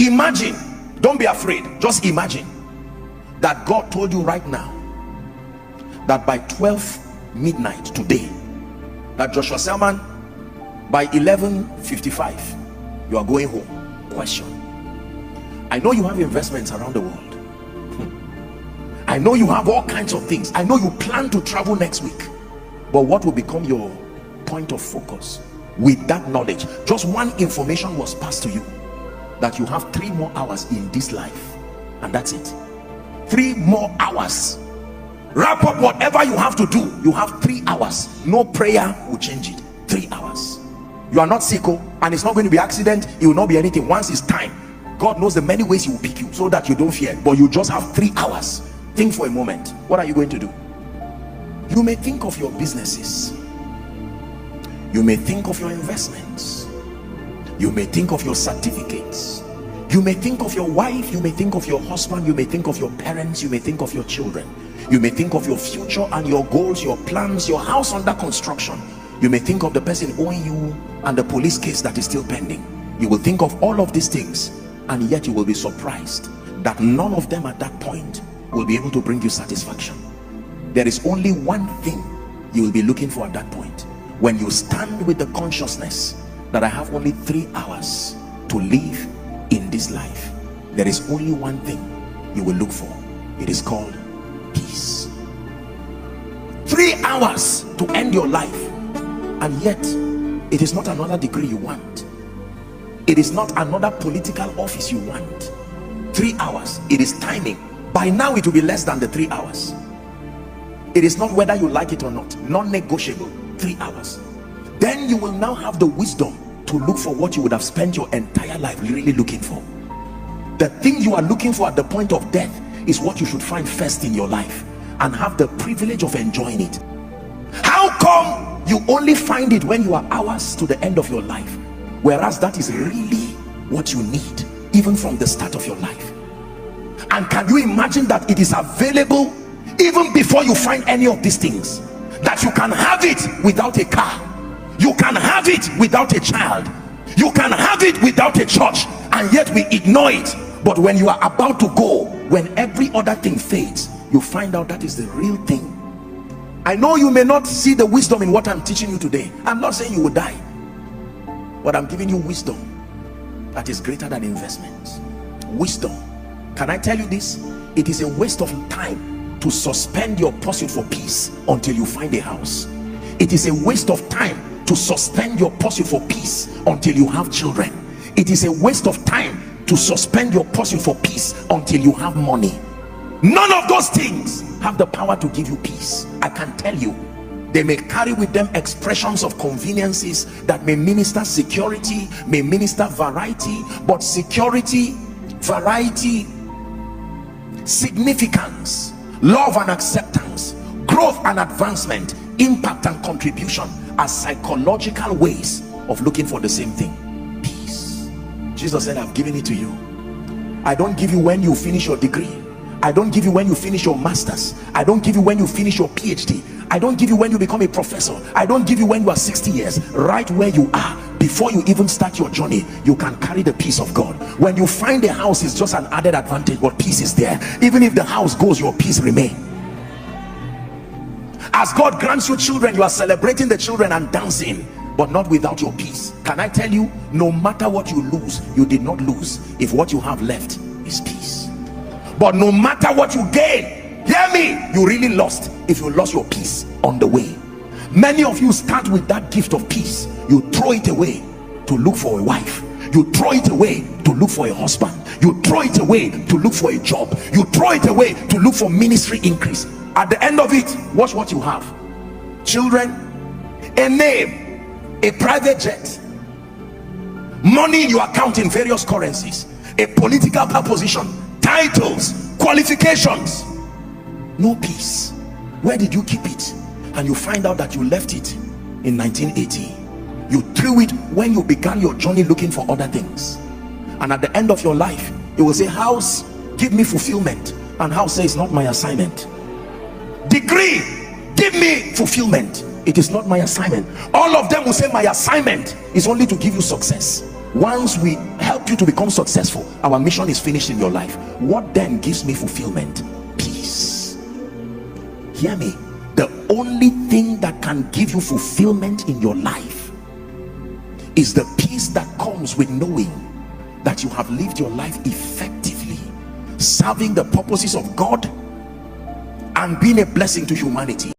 Imagine, don't be afraid, just imagine that God told you right now that by 12 midnight today, that Joshua Selman, by 11:55 you are going home. Question: I know you have investments around the world. I know you have all kinds of things. I know you plan to travel next week, but what will become your point of focus with that knowledge? Just one information was passed to you, that you have 3 more hours in this life, and that's it. 3 more hours. Wrap up whatever you have to do. You have 3 hours. No prayer will change it. 3 hours. You are not sick, and it's not going to be accident. It will not be anything. Once it's time, God knows the many ways he will pick you so that you don't fear, but you just have 3 hours. Think for a moment. What are you going to do? You may think of your businesses, you may think of your investments, you may think of your certificates, you may think of your wife, you may think of your husband, you may think of your parents, you may think of your children, you may think of your future and your goals, your plans, your house under construction. You may think of the person owing you and the police case that is still pending. You will think of all of these things, and yet you will be surprised that none of them at that point will be able to bring you satisfaction. There is only one thing you will be looking for at that point. When you stand with the consciousness that I have only 3 hours to live in this life, there is only one thing you will look for. It is called peace. 3 hours to end your life, and yet it is not another degree you want. It is not another political office you want. 3 hours. It is timing. By now it will be less than the 3 hours. It is not whether you like it or not. Non-negotiable. 3 hours. Then you will now have the wisdom to look for what you would have spent your entire life really looking for. The thing you are looking for at the point of death is what you should find first in your life and have the privilege of enjoying it. How come you only find it when you are hours to the end of your life, whereas that is really what you need even from the start of your life? And can you imagine that it is available even before you find any of these things? That you can have it without a car, you can have it without a child, you can have it without a church, and yet we ignore it. But when you are about to go, when every other thing fades, you find out that is the real thing. I know you may not see the wisdom in what I'm teaching you today. I'm not saying you will die, but I'm giving you wisdom that is greater than investments. Wisdom. Can I tell you this? It is a waste of time to suspend your pursuit for peace until you find a house. It is a waste of time to suspend your pursuit for peace until you have children. It is a waste of time to suspend your pursuit for peace until you have money. None of those things have the power to give you peace. I can tell you, they may carry with them expressions of conveniences that may minister security, may minister variety, but security, variety, significance, love and acceptance, growth and advancement, impact and contribution are psychological ways of looking for the same thing: peace. Jesus said, I've given it to you. I don't give you when you finish your degree. I don't give you when you finish your masters. I don't give you when you finish your PhD. I don't give you when you become a professor. I don't give you when you are 60 years. Right where you are, before you even start your journey, you can carry the peace of God. When you find a house, it's just an added advantage, but peace is there. Even if the house goes, your peace remains. As God grants you children, you are celebrating the children and dancing, but not without your peace. Can I tell you, no matter what you lose, you did not lose if what you have left is peace. But no matter what you gain, hear me, you really lost if you lost your peace on the way. Many of you start with that gift of peace, you throw it away to look for a wife, you throw it away to look for a husband, you throw it away to look for a job, you throw it away to look for ministry increase. At the end of it, watch what you have: children, a name, a private jet, money in your account in various currencies, a political position, titles, qualifications, no peace. Where did you keep it? And you find out that you left it in 1980. You threw it when you began your journey looking for other things, and at the end of your life you will say, house, give me fulfillment, and house says, not my assignment. Degree, give me fulfillment, it is not my assignment. All of them will say, my assignment is only to give you success. Once we help you to become successful, our mission is finished in your life. What then gives me fulfillment? Peace. Hear me. The only thing that can give you fulfillment in your life is the peace that comes with knowing that you have lived your life effectively, serving the purposes of God and being a blessing to humanity.